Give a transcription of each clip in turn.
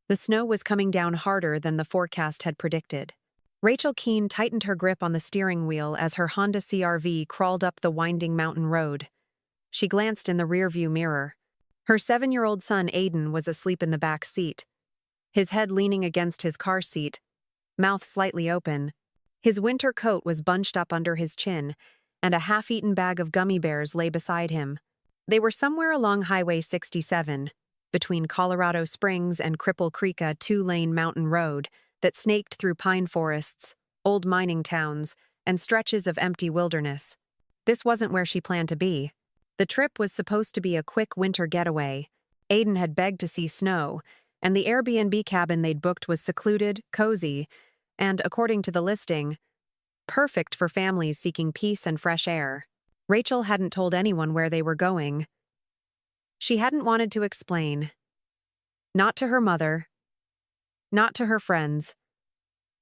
The snow was coming down harder than the forecast had predicted. Rachel Keene tightened her grip on the steering wheel as her Honda CR-V crawled up the winding mountain road. She glanced in the rearview mirror. Her 7-year-old son Aiden was asleep in the back seat, his head leaning against his car seat, mouth slightly open. His winter coat was bunched up under his chin, and a half-eaten bag of gummy bears lay beside him. They were somewhere along Highway 67, between Colorado Springs and Cripple Creek, a 2-lane mountain road that snaked through pine forests, old mining towns, and stretches of empty wilderness. This wasn't where she planned to be. The trip was supposed to be a quick winter getaway. Aiden had begged to see snow, and the Airbnb cabin they'd booked was secluded, cozy, and, according to the listing, perfect for families seeking peace and fresh air. Rachel hadn't told anyone where they were going. She hadn't wanted to explain. Not to her mother, not to her friends,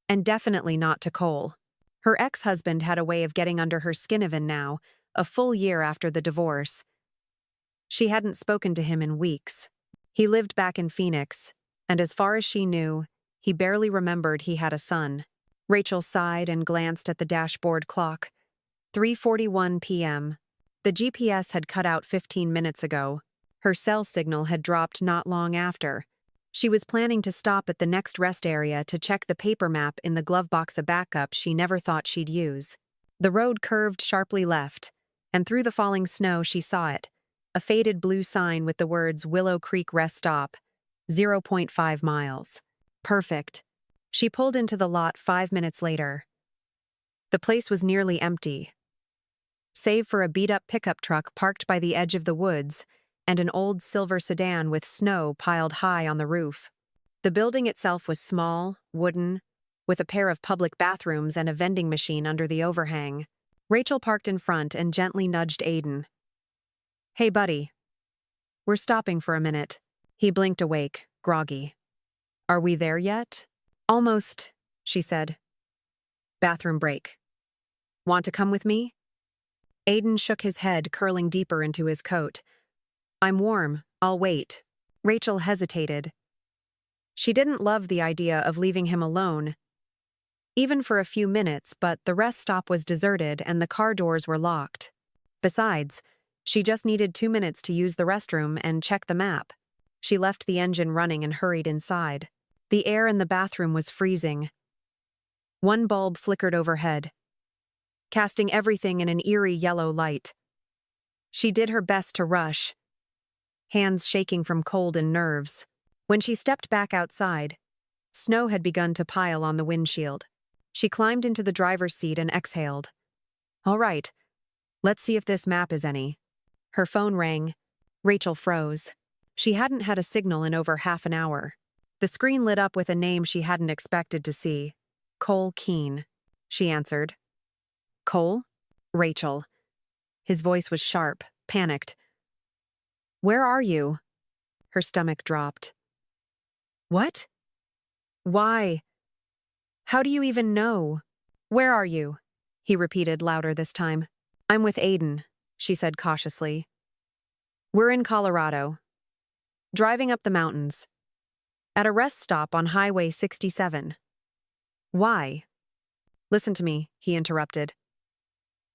and definitely not to Cole. Her ex-husband had a way of getting under her skin even now, a full year after the divorce. She hadn't spoken to him in weeks. He lived back in Phoenix, and as far as she knew, he barely remembered he had a son. Rachel sighed and glanced at the dashboard clock. 3:41 p.m. The GPS had cut out 15 minutes ago. Her cell signal had dropped not long after. She was planning to stop at the next rest area to check the paper map in the glove box of backup she never thought she'd use. The road curved sharply left, and through the falling snow she saw it, a faded blue sign with the words Willow Creek Rest Stop, 0.5 miles. Perfect. She pulled into the lot 5 minutes later. The place was nearly empty, save for a beat-up pickup truck parked by the edge of the woods and an old silver sedan with snow piled high on the roof. The building itself was small, wooden, with a pair of public bathrooms and a vending machine under the overhang. Rachel parked in front and gently nudged Aiden. "Hey, buddy. We're stopping for a minute." He blinked awake, groggy. "Are we there yet?" "Almost," she said. "Bathroom break. Want to come with me?" Aiden shook his head, curling deeper into his coat. "I'm warm. I'll wait." Rachel hesitated. She didn't love the idea of leaving him alone, even for a few minutes, but the rest stop was deserted and the car doors were locked. Besides, she just needed 2 minutes to use the restroom and check the map. She left the engine running and hurried inside. The air in the bathroom was freezing. One bulb flickered overhead, casting everything in an eerie yellow light. She did her best to rush, hands shaking from cold and nerves. When she stepped back outside, snow had begun to pile on the windshield. She climbed into the driver's seat and exhaled. "All right, let's see if this map is any." Her phone rang. Rachel froze. She hadn't had a signal in over half an hour. The screen lit up with a name she hadn't expected to see. "Cole Keene," she answered. "Cole?" "Rachel." His voice was sharp, panicked. "Where are you?" Her stomach dropped. "What? Why? How do you even know? Where are you?" he repeated louder this time. "I'm with Aiden," she said cautiously. "We're in Colorado. Driving up the mountains. At a rest stop on Highway 67. "Why?" "Listen to me," he interrupted.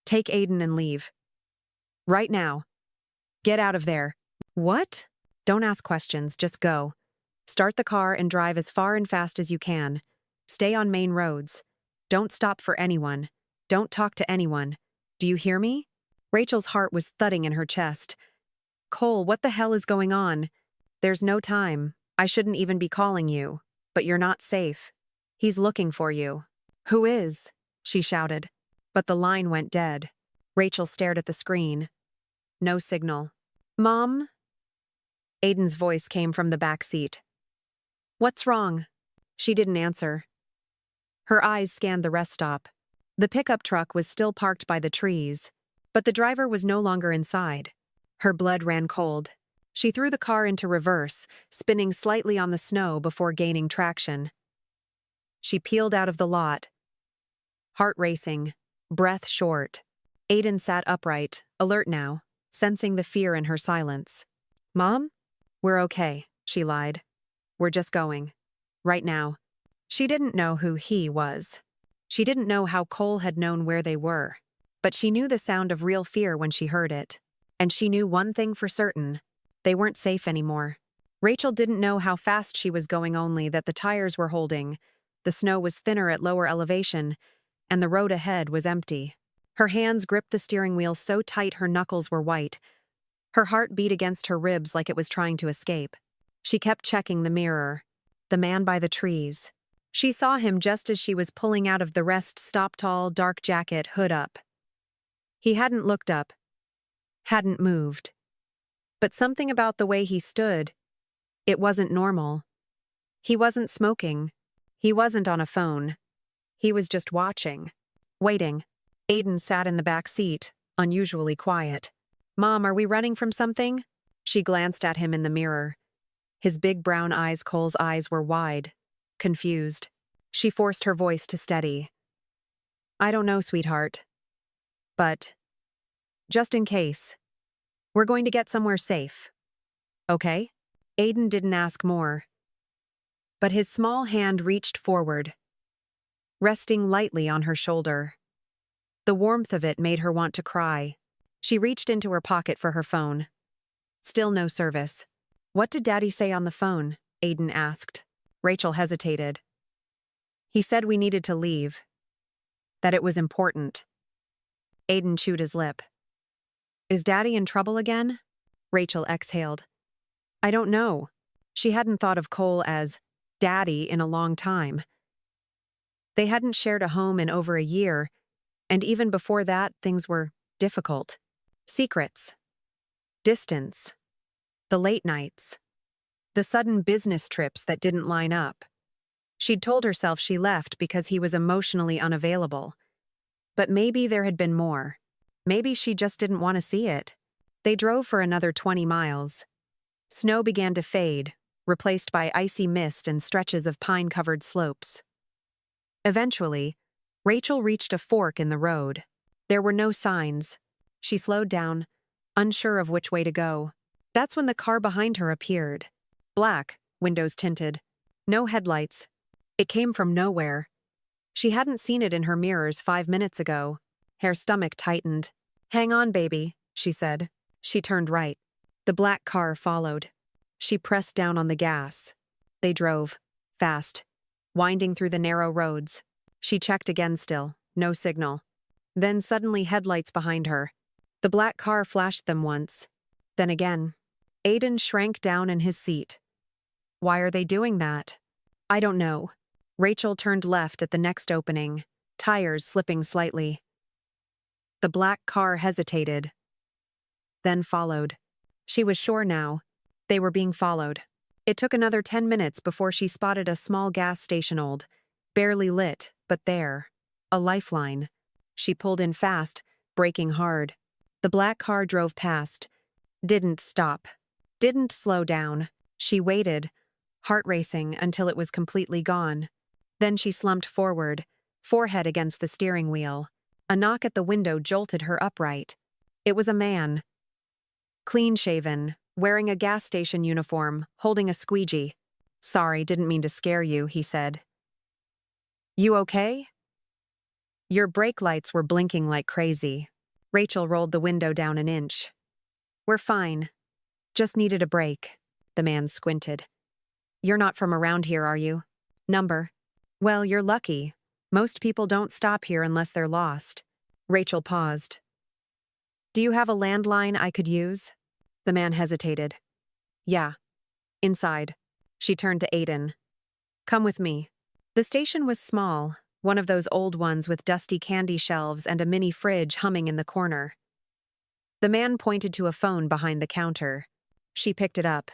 "Take Aiden and leave. Right now. Get out of there." "What?" "Don't ask questions, just go. Start the car and drive as far and fast as you can. Stay on main roads. Don't stop for anyone. Don't talk to anyone. Do you hear me?" Rachel's heart was thudding in her chest. "Cole, what the hell is going on? There's no time. I shouldn't even be calling you. But you're not safe. He's looking for you." "Who is?" she shouted. But the line went dead. Rachel stared at the screen. No signal. "Mom?" Aiden's voice came from the back seat. "What's wrong?" She didn't answer. Her eyes scanned the rest stop. The pickup truck was still parked by the trees, but the driver was no longer inside. Her blood ran cold. She threw the car into reverse, spinning slightly on the snow before gaining traction. She peeled out of the lot, heart racing, breath short. Aiden sat upright, alert now, sensing the fear in her silence. "Mom? We're okay," she lied. We're just going. Right now. She didn't know who he was. She didn't know how Cole had known where they were. But she knew the sound of real fear when she heard it. And she knew one thing for certain. They weren't safe anymore. Rachel didn't know how fast she was going, only that the tires were holding, the snow was thinner at lower elevation, and the road ahead was empty. Her hands gripped the steering wheel so tight her knuckles were white. Her heart beat against her ribs like it was trying to escape. She kept checking the mirror. The man by the trees. She saw him just as she was pulling out of the rest stop, tall, dark jacket, hood up. He hadn't looked up. Hadn't moved. But something about the way he stood, it wasn't normal. He wasn't smoking. He wasn't on a phone. He was just watching. Waiting. Aiden sat in the back seat, unusually quiet. "Mom, are we running from something?" She glanced at him in the mirror. His big brown eyes, Cole's eyes, were wide, confused. She forced her voice to steady. "I don't know, sweetheart. But, just in case, we're going to get somewhere safe. Okay?" Aiden didn't ask more. But his small hand reached forward, resting lightly on her shoulder. The warmth of it made her want to cry. She reached into her pocket for her phone. Still no service. "What did Daddy say on the phone?" Aiden asked. Rachel hesitated. "He said we needed to leave. That it was important." Aiden chewed his lip. "Is Daddy in trouble again?" Rachel exhaled. "I don't know." She hadn't thought of Cole as Daddy in a long time. They hadn't shared a home in over a year, and even before that, things were difficult. Secrets. Distance. The late nights. The sudden business trips that didn't line up. She'd told herself she left because he was emotionally unavailable. But maybe there had been more. Maybe she just didn't want to see it. They drove for another 20 miles. Snow began to fade, replaced by icy mist and stretches of pine-covered slopes. Eventually, Rachel reached a fork in the road. There were no signs. She slowed down, unsure of which way to go. That's when the car behind her appeared. Black, windows tinted. No headlights. It came from nowhere. She hadn't seen it in her mirrors 5 minutes ago. Her stomach tightened. "Hang on, baby," she said. She turned right. The black car followed. She pressed down on the gas. They drove, fast, winding through the narrow roads. She checked again still, no signal. Then suddenly headlights behind her. The black car flashed them once. Then again. Aiden shrank down in his seat. "Why are they doing that?" "I don't know." Rachel turned left at the next opening, tires slipping slightly. The black car hesitated, then followed. She was sure now. They were being followed. It took another 10 minutes before she spotted a small gas station, old, barely lit, but there. A lifeline. She pulled in fast, braking hard. The black car drove past. Didn't stop. Didn't slow down. She waited, heart racing until it was completely gone. Then she slumped forward, forehead against the steering wheel. A knock at the window jolted her upright. It was a man. Clean-shaven, wearing a gas station uniform, holding a squeegee. "Sorry, didn't mean to scare you," he said. "You okay?" Your brake lights were blinking like crazy. Rachel rolled the window down an inch. "We're fine. Just needed a break." The man squinted. "You're not from around here, are you?" "Number." "Well, you're lucky. Most people don't stop here unless they're lost." Rachel paused. "Do you have a landline I could use?" The man hesitated. "Yeah. Inside." She turned to Aiden. "Come with me." The station was small, one of those old ones with dusty candy shelves and a mini fridge humming in the corner. The man pointed to a phone behind the counter. She picked it up.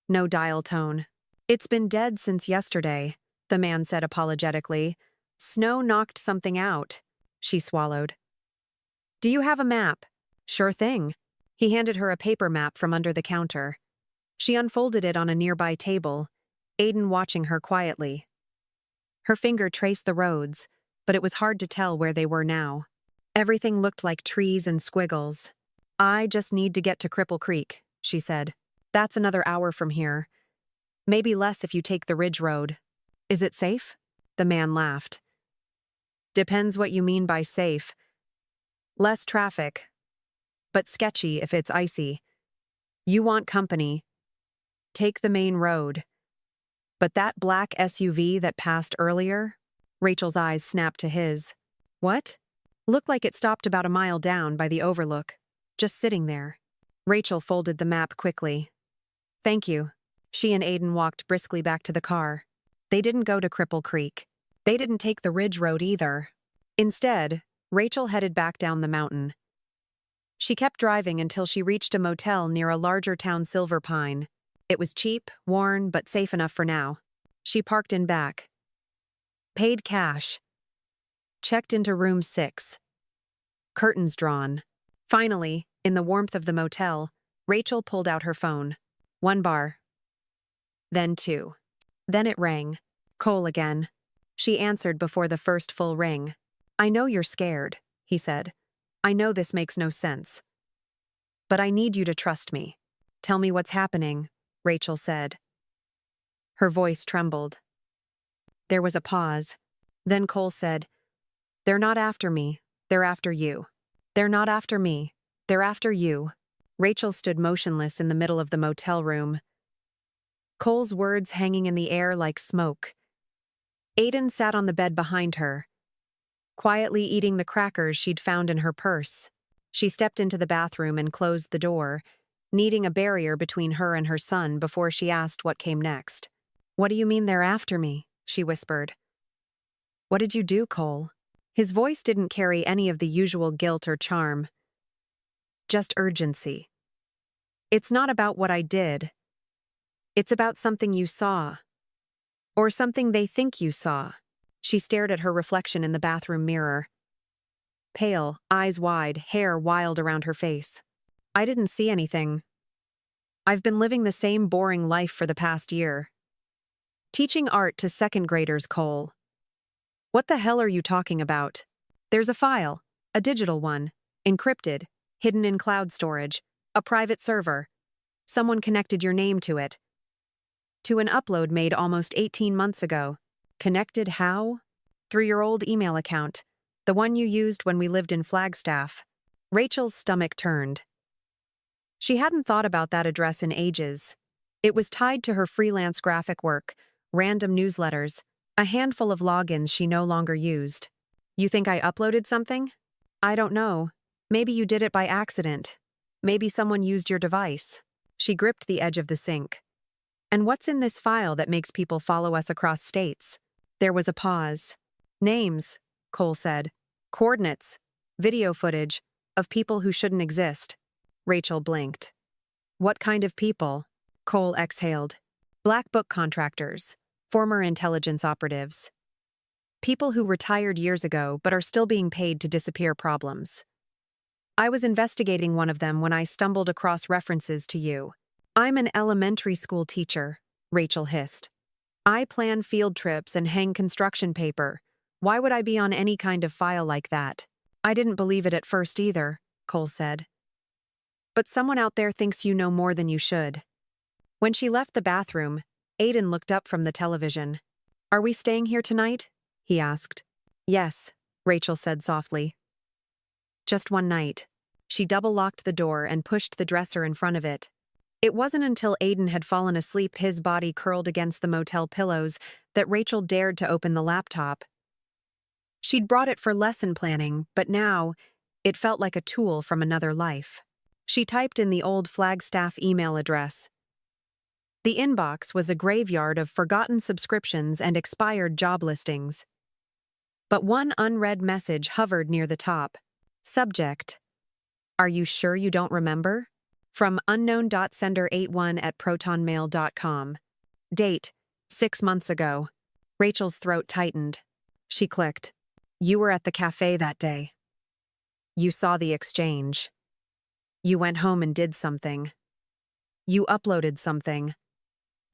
No dial tone. "It's been dead since yesterday," the man said apologetically. "Snow knocked something out." She swallowed. "Do you have a map?" "Sure thing." He handed her a paper map from under the counter. She unfolded it on a nearby table, Aiden watching her quietly. Her finger traced the roads, but it was hard to tell where they were now. Everything looked like trees and squiggles. "I just need to get to Cripple Creek," she said. "That's another hour from here." Maybe less if you take the Ridge Road. Is it safe? The man laughed. Depends what you mean by safe. Less traffic, but sketchy if it's icy. You want company. Take the main road. But that black SUV that passed earlier? Rachel's eyes snapped to his. What? Looked like it stopped about a mile down by the overlook, just sitting there. Rachel folded the map quickly. Thank you. She and Aiden walked briskly back to the car. They didn't go to Cripple Creek. They didn't take the Ridge Road either. Instead, Rachel headed back down the mountain. She kept driving until she reached a motel near a larger town, Silver Pine. It was cheap, worn, but safe enough for now. She parked in back. Paid cash. Checked into room 6. Curtains drawn. Finally, in the warmth of the motel, Rachel pulled out her phone. 1 bar. Then 2. Then it rang. Cole again. She answered before the first full ring. I know you're scared, he said. I know this makes no sense. But I need you to trust me. Tell me what's happening, Rachel said. Her voice trembled. There was a pause. Then Cole said, They're not after me. They're after you. They're not after me. They're after you. Rachel stood motionless in the middle of the motel room. Cole's words hanging in the air like smoke. Aiden sat on the bed behind her, quietly eating the crackers she'd found in her purse. She stepped into the bathroom and closed the door, needing a barrier between her and her son before she asked what came next. What do you mean they're after me? She whispered. What did you do, Cole? His voice didn't carry any of the usual guilt or charm. Just urgency. It's not about what I did. It's about something you saw. Or something they think you saw. She stared at her reflection in the bathroom mirror. Pale, eyes wide, hair wild around her face. I didn't see anything. I've been living the same boring life for the past year. Teaching art to second graders, Cole. What the hell are you talking about? There's a file, a digital one, encrypted, hidden in cloud storage, a private server. Someone connected your name to it. To an upload made almost 18 months ago. Connected how? Through your old email account, the one you used when we lived in Flagstaff. Rachel's stomach turned. She hadn't thought about that address in ages. It was tied to her freelance graphic work, random newsletters, a handful of logins she no longer used. You think I uploaded something? I don't know. Maybe you did it by accident. Maybe someone used your device. She gripped the edge of the sink. And what's in this file that makes people follow us across states? There was a pause. Names, Cole said. Coordinates. Video footage. Of people who shouldn't exist. Rachel blinked. What kind of people? Cole exhaled. Black book contractors. Former intelligence operatives. People who retired years ago but are still being paid to disappear problems. I was investigating one of them when I stumbled across references to you. I'm an elementary school teacher, Rachel hissed. I plan field trips and hang construction paper. Why would I be on any kind of file like that? I didn't believe it at first either, Cole said. But someone out there thinks you know more than you should. When she left the bathroom, Aiden looked up from the television. Are we staying here tonight? He asked. Yes, Rachel said softly. Just one night. She double-locked the door and pushed the dresser in front of it. It wasn't until Aiden had fallen asleep, his body curled against the motel pillows, that Rachel dared to open the laptop. She'd brought it for lesson planning, but now, it felt like a tool from another life. She typed in the old Flagstaff email address. The inbox was a graveyard of forgotten subscriptions and expired job listings. But one unread message hovered near the top. Subject: Are you sure you don't remember? From unknown.sender81@protonmail.com. Date: 6 months ago. Rachel's throat tightened. She clicked. You were at the cafe that day. You saw the exchange. You went home and did something. You uploaded something.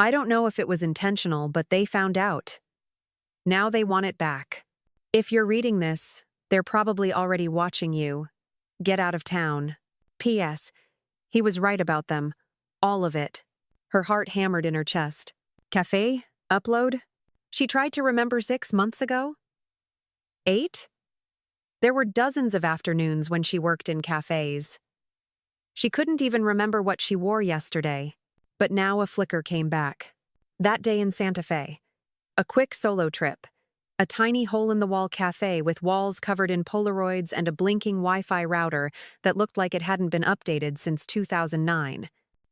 I don't know if it was intentional, but they found out. Now they want it back. If you're reading this, they're probably already watching you. Get out of town. P.S. He was right about them. All of it. Her heart hammered in her chest. Cafe? Upload? She tried to remember 6 months ago? 8? There were dozens of afternoons when she worked in cafes. She couldn't even remember what she wore yesterday, but now a flicker came back. That day in Santa Fe. A quick solo trip. A tiny hole-in-the-wall cafe with walls covered in Polaroids and a blinking Wi-Fi router that looked like it hadn't been updated since 2009.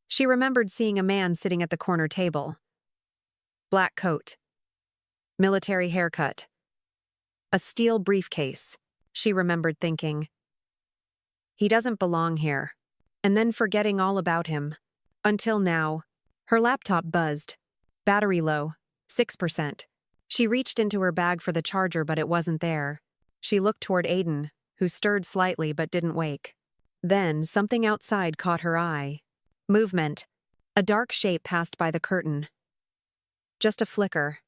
She remembered seeing a man sitting at the corner table. Black coat. Military haircut. A steel briefcase. She remembered thinking, he doesn't belong here. And then forgetting all about him. Until now. Her laptop buzzed. Battery low. 6%. She reached into her bag for the charger, but it wasn't there. She looked toward Aiden, who stirred slightly but didn't wake. Then something outside caught her eye. Movement. A dark shape passed by the curtain. Just a flicker.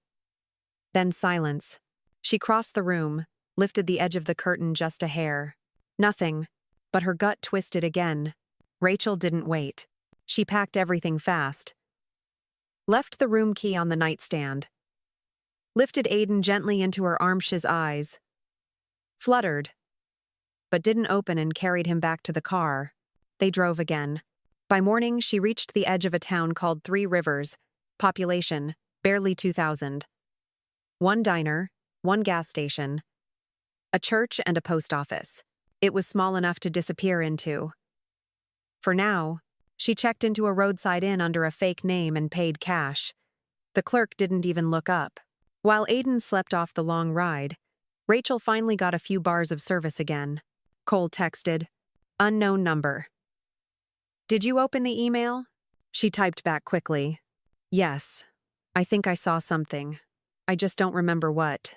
Then silence. She crossed the room, lifted the edge of the curtain just a hair. Nothing, but her gut twisted again. Rachel didn't wait. She packed everything fast. Left the room key on the nightstand. Lifted Aiden gently into her arm's eyes. Fluttered, but didn't open and carried him back to the car. They drove again. By morning, she reached the edge of a town called 3 Rivers. Population, barely 2,000. 1 diner, 1 gas station. A church and a post office. It was small enough to disappear into. For now, she checked into a roadside inn under a fake name and paid cash. The clerk didn't even look up. While Aiden slept off the long ride, Rachel finally got a few bars of service again. Cole texted, "Unknown number." "Did you open the email?" She typed back quickly. "Yes. I think I saw something. I just don't remember what."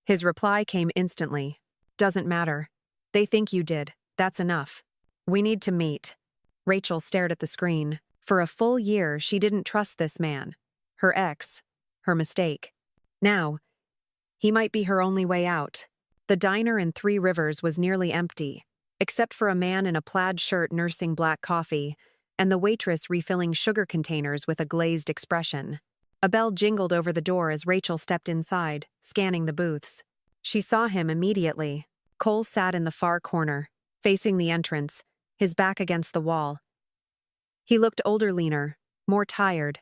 His reply came instantly. "Doesn't matter. They think you did. That's enough. We need to meet." Rachel stared at the screen. For a full year, she didn't trust this man. Her ex. Her mistake. Now, he might be her only way out. The diner in 3 Rivers was nearly empty, except for a man in a plaid shirt nursing black coffee, and the waitress refilling sugar containers with a glazed expression. A bell jingled over the door as Rachel stepped inside, scanning the booths. She saw him immediately. Cole sat in the far corner, facing the entrance, his back against the wall. He looked older, leaner, more tired.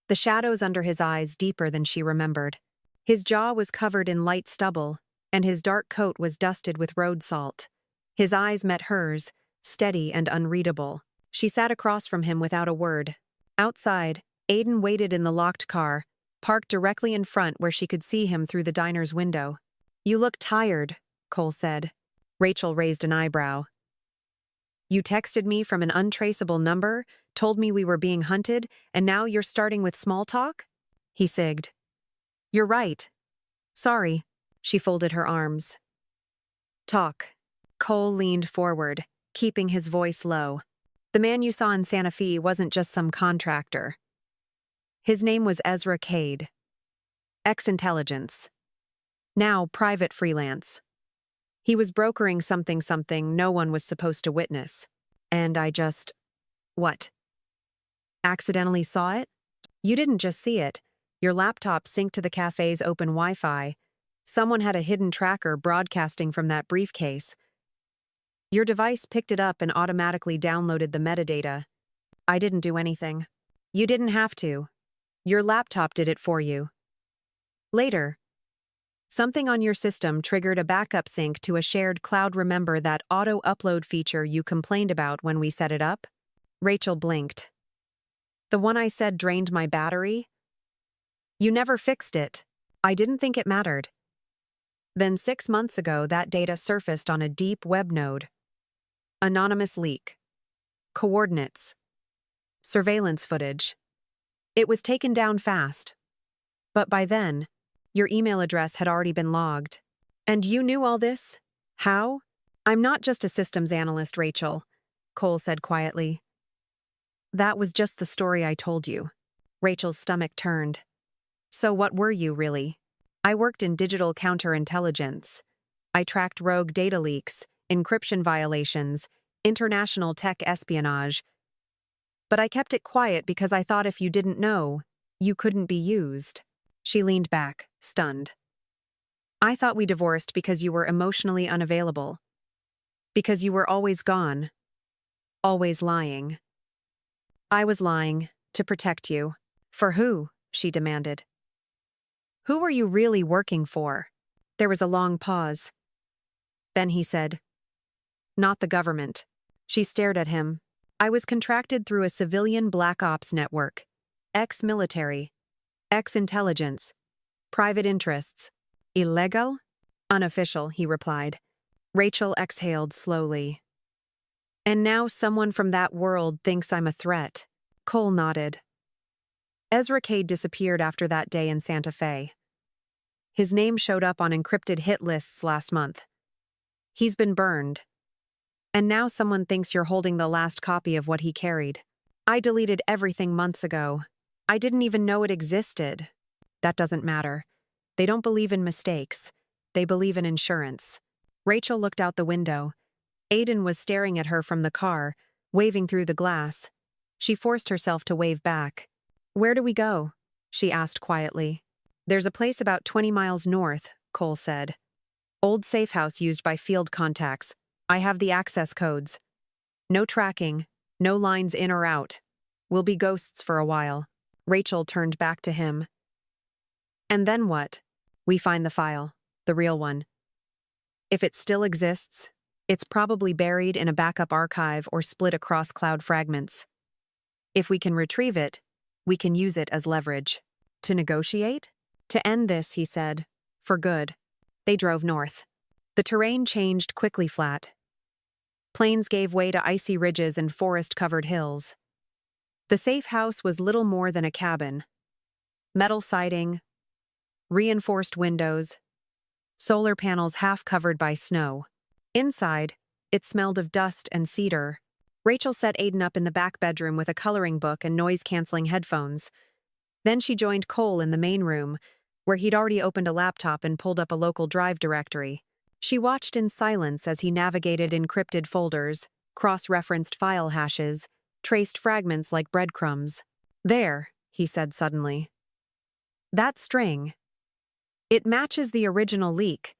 The shadows under his eyes deeper than she remembered. His jaw was covered in light stubble, and his dark coat was dusted with road salt. His eyes met hers, steady and unreadable. She sat across from him without a word. Outside, Aiden waited in the locked car, parked directly in front where she could see him through the diner's window. "You look tired," Cole said. Rachel raised an eyebrow. "You texted me from an untraceable number, told me we were being hunted, and now you're starting with small talk?" He sigged. "You're right. Sorry." She folded her arms. "Talk." Cole leaned forward, keeping his voice low. "The man you saw in Santa Fe wasn't just some contractor. His name was Ezra Cade. Ex-intelligence. Now private freelance. He was brokering something no one was supposed to witness. And I just... What? Accidentally saw it? You didn't just see it. Your laptop synced to the cafe's open Wi-Fi. Someone had a hidden tracker broadcasting from that briefcase. Your device picked it up and automatically downloaded the metadata. I didn't do anything. You didn't have to. Your laptop did it for you. Later, something on your system triggered a backup sync to a shared cloud. Remember that auto-upload feature you complained about when we set it up? Rachel blinked. The one I said drained my battery? You never fixed it. I didn't think it mattered. Then 6 months ago, that data surfaced on a deep web node. Anonymous leak. Coordinates. Surveillance footage. It was taken down fast. But by then, your email address had already been logged. And you knew all this? How? I'm not just a systems analyst, Rachel, Cole said quietly. That was just the story I told you. Rachel's stomach turned. So what were you, really? I worked in digital counterintelligence. I tracked rogue data leaks, encryption violations, international tech espionage. But I kept it quiet because I thought if you didn't know, You couldn't be used. She leaned back, stunned. I thought we divorced because you were emotionally unavailable. Because you were always gone. Always lying. I was lying, to protect you. For who? She demanded. Who were you really working for? There was a long pause. Then he said, Not the government. She stared at him. I was contracted through a civilian black ops network. Ex-military. Ex-intelligence. Private interests. Illegal? Unofficial, he replied. Rachel exhaled slowly. And now someone from that world thinks I'm a threat. Cole nodded. Ezra Cade disappeared after that day in Santa Fe. His name showed up on encrypted hit lists last month. He's been burned. And now someone thinks you're holding the last copy of what he carried. I deleted everything months ago. I didn't even know it existed. That doesn't matter. They don't believe in mistakes. They believe in insurance. Rachel looked out the window. Aiden was staring at her from the car, waving through the glass. She forced herself to wave back. Where do we go? She asked quietly. There's a place about 20 miles north, Cole said. Old safe house used by field contacts. I have the access codes. No tracking, no lines in or out. We'll be ghosts for a while. Rachel turned back to him. And then what? We find the file, the real one. If it still exists, it's probably buried in a backup archive or split across cloud fragments. If we can retrieve it, we can use it as leverage. To negotiate? To end this, he said. For good. They drove north. The terrain changed quickly flat. Plains gave way to icy ridges and forest-covered hills. The safe house was little more than a cabin. Metal siding, reinforced windows, solar panels half covered by snow. Inside, it smelled of dust and cedar. Rachel set Aiden up in the back bedroom with a coloring book and noise-canceling headphones. Then she joined Cole in the main room, where he'd already opened a laptop and pulled up a local drive directory. She watched in silence as he navigated encrypted folders, cross-referenced file hashes, traced fragments like breadcrumbs. There, he said suddenly. That string. It matches the original leak.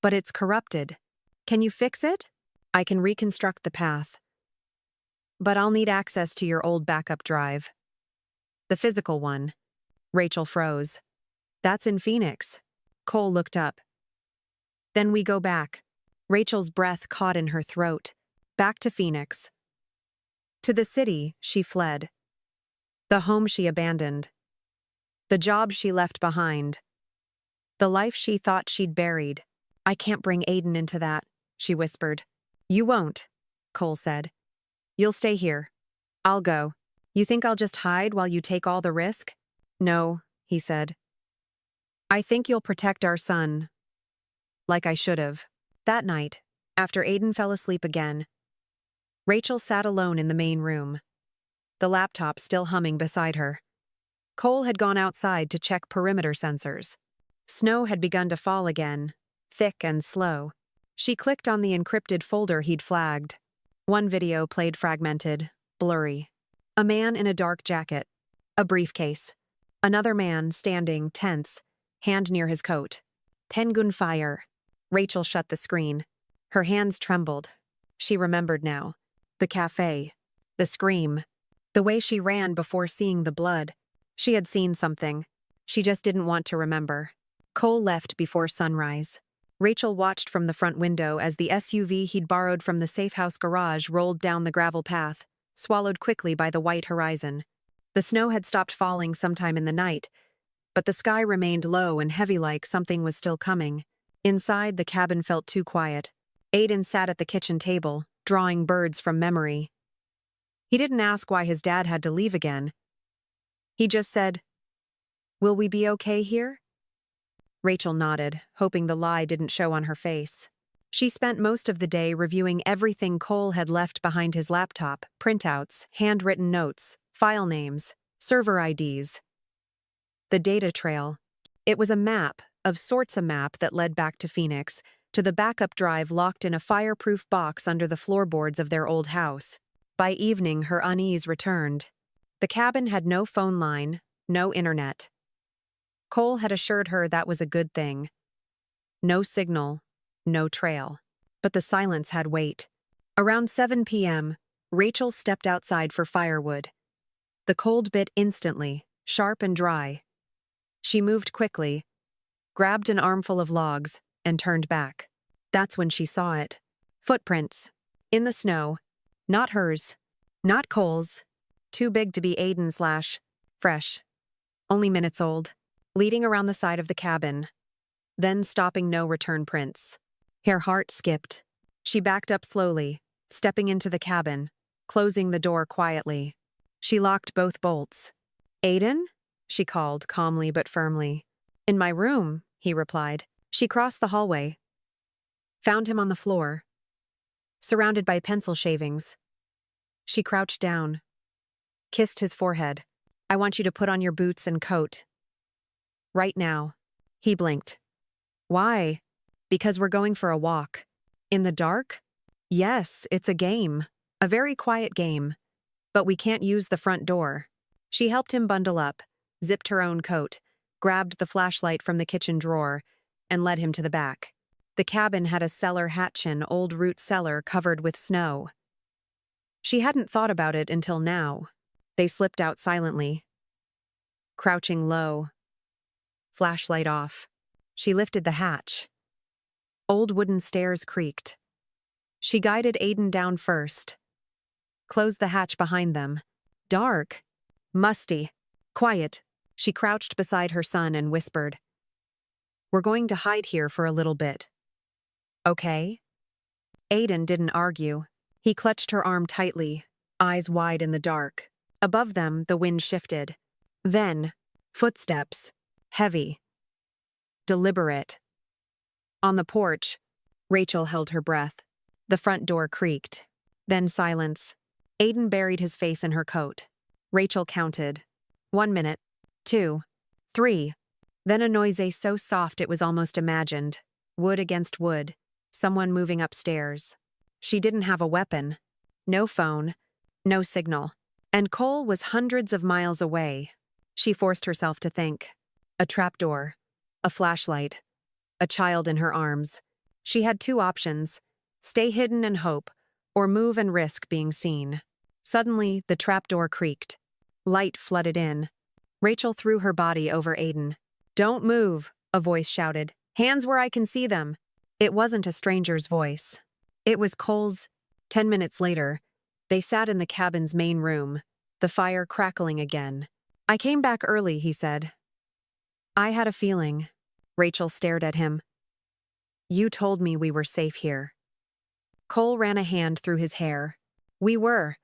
But it's corrupted. Can you fix it? I can reconstruct the path. But I'll need access to your old backup drive. The physical one. Rachel froze. That's in Phoenix. Cole looked up. Then we go back. Rachel's breath caught in her throat. Back to Phoenix. To the city, she fled. The home she abandoned. The job she left behind. The life she thought she'd buried. I can't bring Aiden into that, she whispered. You won't, Cole said. You'll stay here. I'll go. You think I'll just hide while you take all the risk? No, he said. I think you'll protect our son. Like I should have. That night, after Aiden fell asleep again, Rachel sat alone in the main room, the laptop still humming beside her. Cole had gone outside to check perimeter sensors. Snow had begun to fall again, thick and slow. She clicked on the encrypted folder he'd flagged. One video played fragmented, blurry. A man in a dark jacket. A briefcase. Another man standing, tense, hand near his coat. 10 gunfire. Rachel shut the screen. Her hands trembled. She remembered now. The cafe. The scream. The way she ran before seeing the blood. She had seen something. She just didn't want to remember. Cole left before sunrise. Rachel watched from the front window as the SUV he'd borrowed from the safe house garage rolled down the gravel path, swallowed quickly by the white horizon. The snow had stopped falling sometime in the night, but the sky remained low and heavy like something was still coming. Inside, the cabin felt too quiet. Aiden sat at the kitchen table, drawing birds from memory. He didn't ask why his dad had to leave again. He just said, "Will we be okay here?" Rachel nodded, hoping the lie didn't show on her face. She spent most of the day reviewing everything Cole had left behind his laptop, printouts, handwritten notes, file names, server IDs. The data trail. It was a map, of sorts a map that led back to Phoenix, to the backup drive locked in a fireproof box under the floorboards of their old house. By evening, her unease returned. The cabin had no phone line, no internet. Cole had assured her that was a good thing. No signal, no trail. But the silence had weight. Around 7 p.m., Rachel stepped outside for firewood. The cold bit instantly, sharp and dry. She moved quickly, grabbed an armful of logs, and turned back. That's when she saw it. Footprints. In the snow. Not hers. Not Cole's. Too big to be Aiden's/fresh. Only minutes old. Leading around the side of the cabin. Then stopping, no return prints. Her heart skipped. She backed up slowly, stepping into the cabin, closing the door quietly. She locked both bolts. "Aiden?" she called, calmly but firmly. "In my room," he replied. She crossed the hallway. Found him on the floor, surrounded by pencil shavings. She crouched down, kissed his forehead. "I want you to put on your boots and coat. Right now." He blinked. "Why?" "Because we're going for a walk." "In the dark?" "Yes, it's a game. A very quiet game. But we can't use the front door." She helped him bundle up, zipped her own coat, grabbed the flashlight from the kitchen drawer, and led him to the back. The cabin had a cellar hatchin, old root cellar covered with snow. She hadn't thought about it until now. They slipped out silently, crouching low, flashlight off. She lifted the hatch. Old wooden stairs creaked. She guided Aiden down first, closed the hatch behind them. Dark, musty, quiet. She crouched beside her son and whispered, "We're going to hide here for a little bit. Okay?" Aiden didn't argue. He clutched her arm tightly, eyes wide in the dark. Above them, the wind shifted. Then, footsteps, heavy, deliberate. On the porch, Rachel held her breath. The front door creaked. Then silence. Aiden buried his face in her coat. Rachel counted. 1 minute, 2, 3. Then a noise so soft it was almost imagined. Wood against wood. Someone moving upstairs. She didn't have a weapon. No phone. No signal. And Cole was hundreds of miles away. She forced herself to think. A trapdoor. A flashlight. A child in her arms. She had 2 options. Stay hidden and hope, or move and risk being seen. Suddenly, the trapdoor creaked. Light flooded in. Rachel threw her body over Aiden. "Don't move," a voice shouted. "Hands where I can see them." It wasn't a stranger's voice. It was Cole's. 10 minutes later, they sat in the cabin's main room, the fire crackling again. "I came back early," he said. "I had a feeling." Rachel stared at him. "You told me we were safe here." Cole ran a hand through his hair. "We were.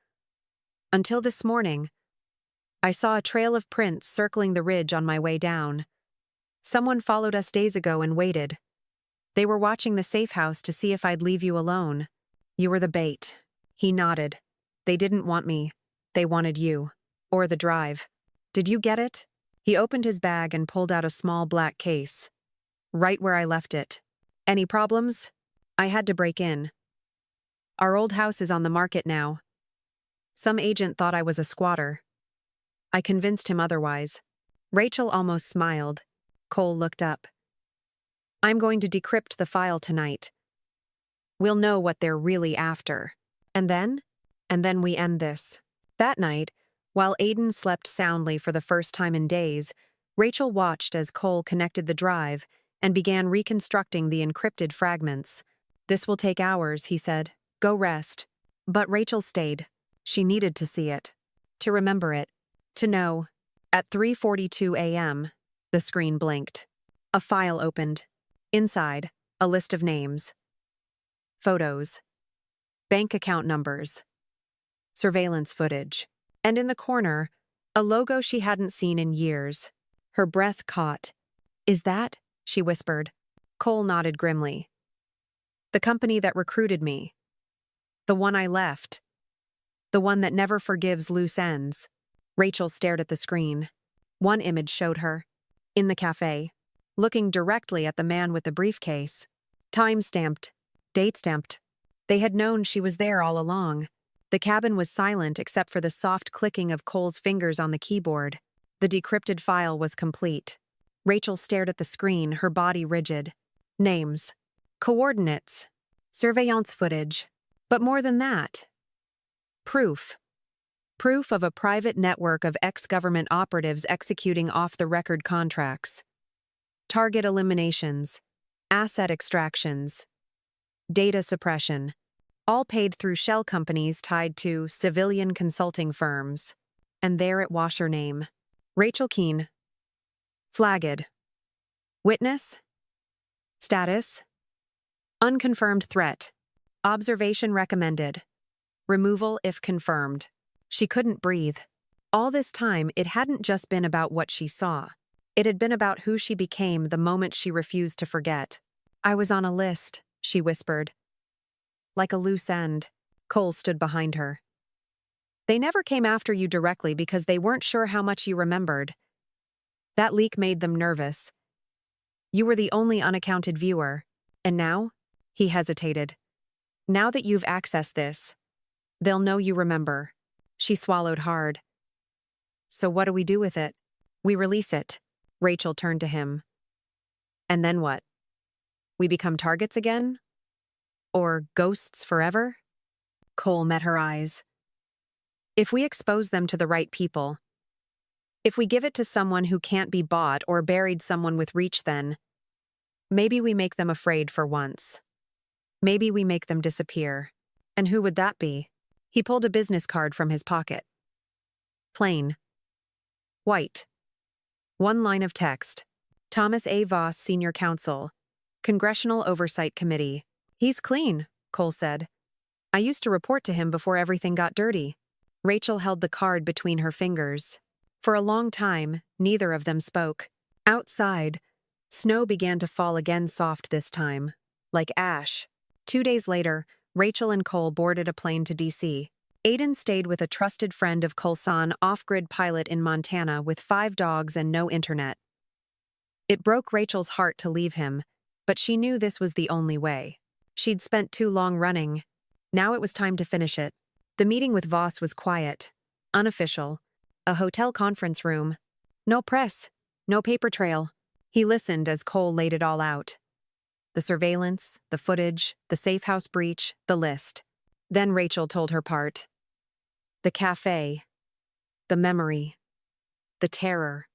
Until this morning. I saw a trail of prints circling the ridge on my way down. Someone followed us days ago and waited. They were watching the safe house to see if I'd leave you alone. You were the bait." He nodded. "They didn't want me. They wanted you. Or the drive. Did you get it?" He opened his bag and pulled out a small black case. "Right where I left it. Any problems?" "I had to break in. Our old house is on the market now. Some agent thought I was a squatter. I convinced him otherwise." Rachel almost smiled. Cole looked up. "I'm going to decrypt the file tonight. We'll know what they're really after. And then we end this." That night, while Aiden slept soundly for the first time in days, Rachel watched as Cole connected the drive and began reconstructing the encrypted fragments. "This will take hours," he said. "Go rest." But Rachel stayed. She needed to see it. To remember it. To know. At 3:42 a.m., the screen blinked. A file opened. Inside, a list of names. Photos. Bank account numbers. Surveillance footage. And in the corner, a logo she hadn't seen in years. Her breath caught. "Is that?" she whispered. Cole nodded grimly. "The company that recruited me. The one I left. The one that never forgives loose ends." Rachel stared at the screen. One image showed her. In the cafe. Looking directly at the man with the briefcase. Time-stamped. Date-stamped. They had known she was there all along. The cabin was silent except for the soft clicking of Cole's fingers on the keyboard. The decrypted file was complete. Rachel stared at the screen, her body rigid. Names. Coordinates. Surveillance footage. But more than that. Proof. Proof of a private network of ex-government operatives executing off-the-record contracts. Target eliminations. Asset extractions. Data suppression. All paid through shell companies tied to civilian consulting firms. And there it was her name. Rachel Keene. Flagged. Witness. Status. Unconfirmed threat. Observation recommended. Removal if confirmed. She couldn't breathe. All this time, it hadn't just been about what she saw. It had been about who she became the moment she refused to forget. I was on a list, she whispered. Like a loose end. Cole stood behind her. They never came after you directly because they weren't sure how much you remembered. That leak made them nervous. You were the only unaccounted viewer. And now? He hesitated. Now that you've accessed this, they'll know you remember. She swallowed hard. So what do we do with it? We release it. Rachel turned to him. And then what? We become targets again? Or ghosts forever? Cole met her eyes. If we expose them to the right people, if we give it to someone who can't be bought or buried someone with reach, then maybe we make them afraid for once. Maybe we make them disappear. And who would that be? He pulled a business card from his pocket. Plain. White. One line of text. Thomas A. Voss, Senior Counsel. Congressional Oversight Committee. He's clean, Cole said. I used to report to him before everything got dirty. Rachel held the card between her fingers. For a long time, neither of them spoke. Outside, snow began to fall again, soft this time, like ash. 2 days later, Rachel and Cole boarded a plane to D.C. Aiden stayed with a trusted friend of Colson, off-grid pilot in Montana with 5 dogs and no internet. It broke Rachel's heart to leave him, but she knew this was the only way. She'd spent too long running. Now it was time to finish it. The meeting with Voss was quiet, unofficial, a hotel conference room. No press, no paper trail. He listened as Cole laid it all out. The surveillance, the footage, the safe house breach, the list. Then Rachel told her part. The cafe. The memory. The terror.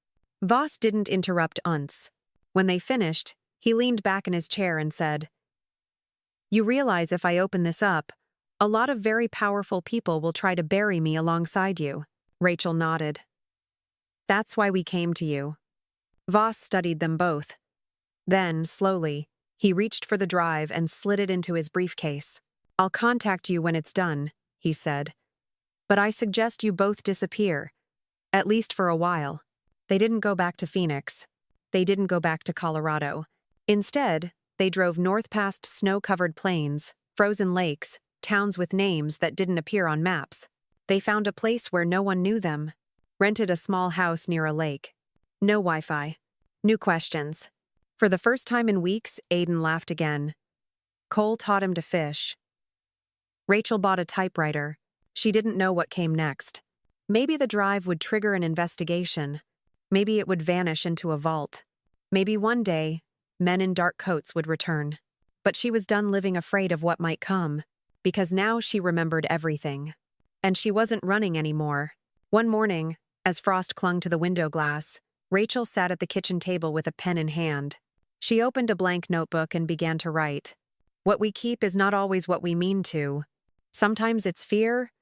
Voss didn't interrupt once. When they finished, he leaned back in his chair and said, You realize if I open this up, a lot of very powerful people will try to bury me alongside you. Rachel nodded. That's why we came to you. Voss studied them both. Then, slowly, he reached for the drive and slid it into his briefcase. I'll contact you when it's done, he said. But I suggest you both disappear, at least for a while. They didn't go back to Phoenix. They didn't go back to Colorado. Instead, they drove north past snow-covered plains, frozen lakes, towns with names that didn't appear on maps. They found a place where no one knew them, rented a small house near a lake. No Wi-Fi. New questions. For the first time in weeks, Aiden laughed again. Cole taught him to fish. Rachel bought a typewriter. She didn't know what came next. Maybe the drive would trigger an investigation. Maybe it would vanish into a vault. Maybe one day, men in dark coats would return. But she was done living afraid of what might come, because now she remembered everything. And she wasn't running anymore. One morning, as frost clung to the window glass, Rachel sat at the kitchen table with a pen in hand. She opened a blank notebook and began to write. What we keep is not always what we mean to. Sometimes it's fear.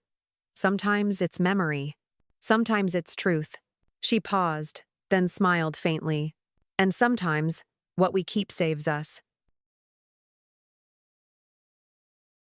Sometimes it's memory. Sometimes it's truth. She paused, then smiled faintly. And sometimes, what we keep saves us.